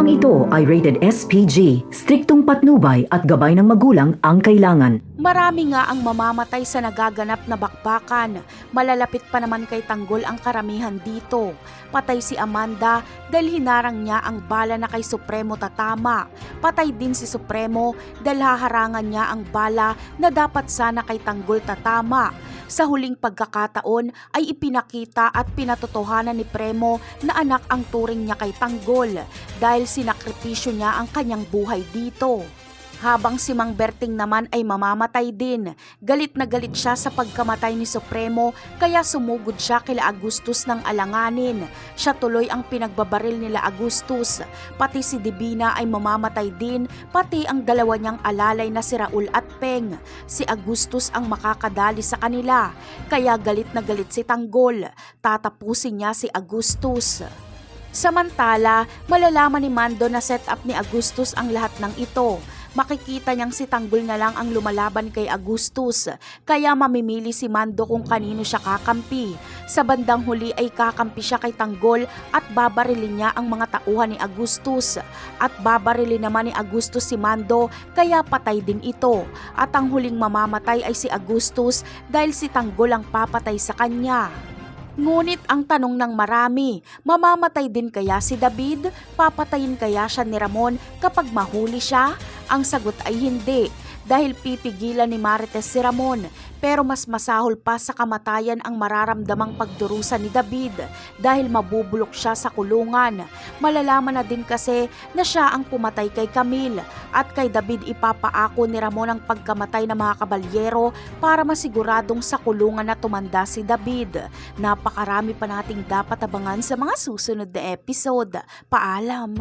Programang ito ay rated SPG, striktong patnubay at gabay ng magulang ang kailangan. Marami nga ang mamamatay sa nagaganap na bakbakan. Malalapit pa naman kay Tanggol ang karamihan dito. Patay si Amanda dahil hinarang niya ang bala na kay Supremo tatama. Patay din si Supremo dahil haharangan niya ang bala na dapat sana kay Tanggol tatama. Sa huling pagkakataon ay ipinakita at pinatotohanan ni Premo na anak ang turing niya kay Tanggol dahil sinakripisyo niya ang kanyang buhay dito. Habang si Mang Berting naman ay mamamatay din. Galit na galit siya sa pagkamatay ni Supremo kaya sumugod siya kila Agustus ng alanganin. Siya tuloy ang pinagbabaril nila Agustus. Pati si Divina ay mamamatay din, pati ang dalawa niyang alalay na si Raul at Peng. Si Agustus ang makakadali sa kanila. Kaya galit na galit si Tanggol. Tatapusin niya si Agustus. Samantala, malalaman ni Mando na set up ni Agustus ang lahat ng ito. Makikita niyang si Tanggol na lang ang lumalaban kay Agustus, kaya mamimili si Mando kung kanino siya kakampi. Sa bandang huli ay kakampi siya kay Tanggol at babarilin niya ang mga tauhan ni Agustus. At babarilin naman ni Agustus si Mando, kaya patay din ito. At ang huling mamamatay ay si Agustus dahil si Tanggol ang papatay sa kanya. Ngunit ang tanong ng marami, mamamatay din kaya si David? Papatayin kaya siya ni Ramon kapag mahuli siya? Ang sagot ay hindi, dahil pipigilan ni Marites si Ramon. Pero mas masahol pa sa kamatayan ang mararamdamang pagdurusa ni David dahil mabubulok siya sa kulungan. Malalaman na din kasi na siya ang pumatay kay Camille at kay David ipapaako ni Ramon ang pagkamatay ng mga kabalyero para masiguradong sa kulungan na tumanda si David. Napakarami pa nating dapat abangan sa mga susunod na episode. Paalam!